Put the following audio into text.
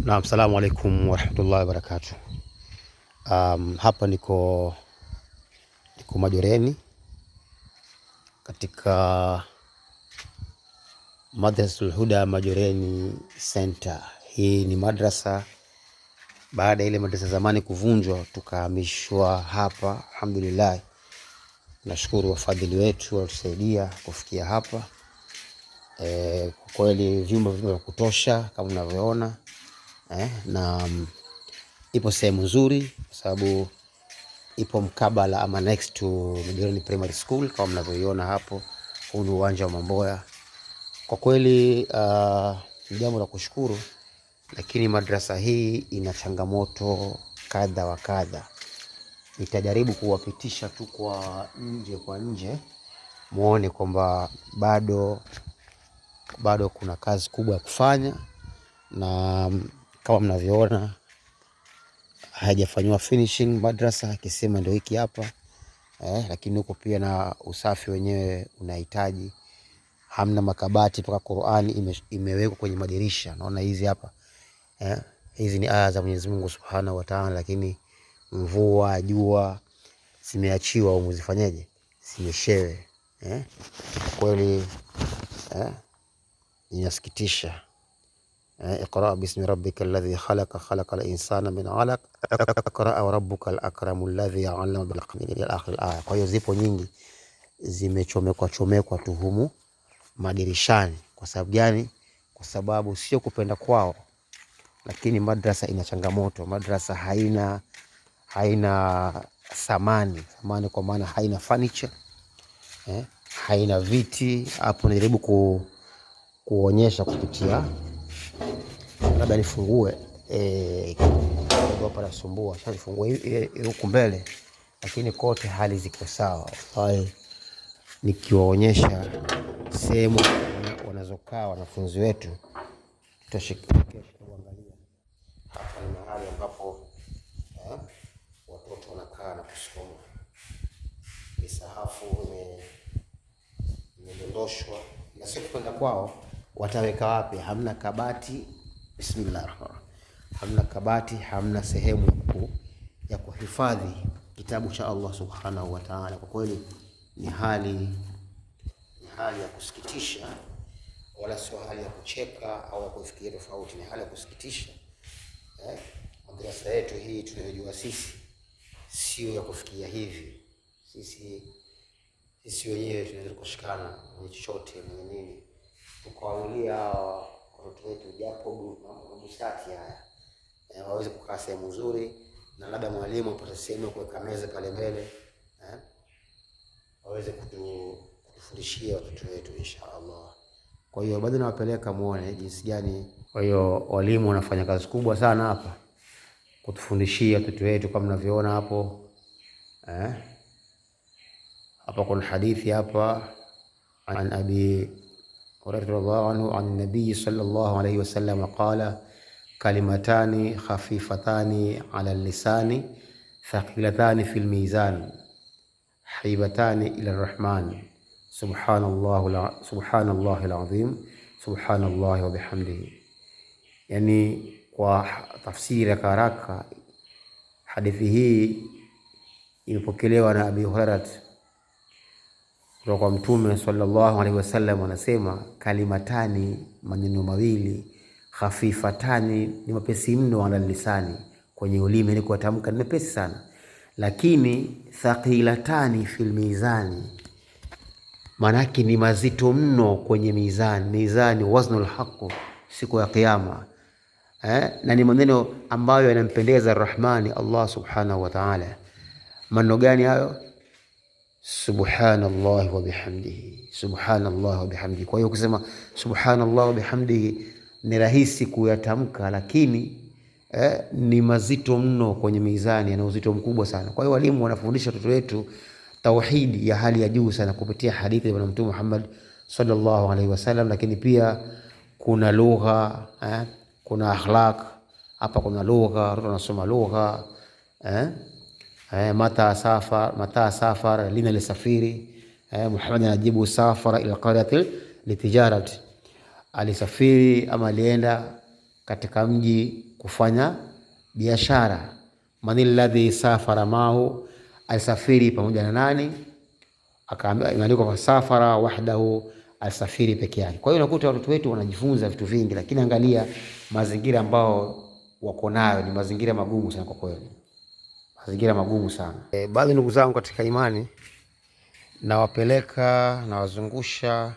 Naam, salamu alaikum warahmatullahi wabarakatuh. Hapa niko Majoreni katika Madrasatul Huda Majoreni Center. Hii ni madrasa baada ile madrasa zamani kuvunjwa tukahamishwa hapa. Alhamdulillah, nashukuru wafadhili wetu walitusaidia kufikia hapa. Kwa kweli vyumba vya kutosha kama mnavyoona, na ipo sehemu nzuri kwa sababu ipo mkabala ama next to Majoreni Primary School kama mnavyoiona hapo. Huu ni uwanja wa Mamboya. Kwa kweli ni jambo la kushukuru, lakini madrasa hii ina changamoto kadha wa kadha. Nitajaribu kuwapitisha tu kwa nje muone kwamba bado kuna kazi kubwa ya kufanya, na kama mnavyoona haijafanywa finishing madrasa, akisema ndio hiki hapa. Lakini huko pia na usafi wenyewe unahitaji. Hamna makabati, mpaka Qur'ani imewekwa kwenye madirisha. Naona hizi hapa. Hizi ni aya za Mwenyezi Mungu Subhanahu wa Ta'ala, lakini mvua, jua zimeachiwa au mzifanyaje? Zinyeshewe. Kweli inasikitisha. Iqra bismi rabbika alladhi khalaqa khalaqal insana min 'alaq iqra wa rabbukal akram alladhi 'allama bil qalam ila akhir al-aya. Kwa hiyo zipo nyingi zimechomekwa tu humu madirishani. Kwa sababu gani? Kwa sababu sio kupenda kwao, lakini madrasa ina changamoto. Madrasa haina samani kwa maana haina furniture, haina viti. Hapo najaribu kuonyesha kupitia, labda nifungue hapa nasumbua. Sasa nifungue huku mbele, lakini kote hali ziko sawa. Nikiwaonyesha sehemu wanazokaa wanafunzi wetu, tutashikia kuangalia. Hapa ni mahali ambapo watoto wanakaa na kusoma. Misahafu imedondoshwa, na sio kupenda kwao. Wataweka wapi? Hamna kabati. Bismillahirrahmanirrahim. Hamna kabati, hamna sehemu ya kuhifadhi kitabu cha Allah Subhanahu wa Ta'ala. Kwa kweli ni hali ya kusikitisha, wala sio hali ya kucheka au ya kufikiria tofauti. Ni hali ya kusikitisha. Madrasa yetu hii tunayojua sisi sio ya kufikia hivi. Sisi wenyewe tunaweza kushikana ni chochote ni nini, tukawaangalia watoto wetu japo mabusati haya waweze kukaa sehemu nzuri, na labda mwalimu apate sehemu ya kuweka meza pale mbele, waweze kutufundishia watoto wetu inshallah. Kwa hiyo bado nawapeleka muone jinsi gani. Kwa hiyo walimu wanafanya kazi kubwa sana hapa kutufundishia watoto wetu kama mnavyoona hapo. Hapa kuna hadithi hapa an Abi Hurairah radhiallahu anhu an Nabii sallallahu alayhi wasallam qala kalimatani khafifatani ala lisani thaqilatani fil mizan habibatani ila arrahman subhanallahi alazim subhanallahi wa bihamdihi. Yani kwa tafsiri ya haraka, hadithi hii imepokelewa na Abi Hurairah kutoka kwa Mtume sallallahu alaihi wasallam, anasema kalimatani, maneno mawili, khafifatani, ni mapesi mno, ala lisani, kwenye ulimi, ni kutamka ni mepesi sana, lakini thaqilatani fil mizani, manake ni mazito mno kwenye mizani. Mizani waznul haqq, siku ya kiyama. Na ni maneno ambayo yanampendeza Rahmani Allah Subhanahu wa Ta'ala. Maneno gani hayo? Subhanallahi wa bihamdihi, subhanallahi wa bihamdihi. Kwa hiyo ukisema subhanallahi wa bihamdihi ni rahisi kuyatamka, lakini ni mazito mno kwenye mizani, yana uzito mkubwa sana. Kwa hiyo walimu wanafundisha watoto wetu tauhidi ya hali ya juu sana kupitia hadithi ya Bwana Mtume Muhammad sallallahu alaihi wasallam, lakini pia kuna lugha, kuna akhlaq. Hapa kuna lugha, watoto wanasoma lugha. Mata safar lina lisafiri. Muhammad anajibu safara ila qaryati litijarati, alisafiri ama alienda katika mji kufanya biashara. Manil ladhi safara mahu, alisafiri pamoja na nani? Akaambiwa, imeandikwa kwa safara wahdahu, alisafiri peke yake. Kwa hiyo unakuta watoto wetu wanajifunza vitu vingi, lakini angalia mazingira ambao wako nayo ni mazingira magumu sana kwa kweli. Mazingira magumu sana. Baadhi ndugu zangu katika imani nawapeleka, nawazungusha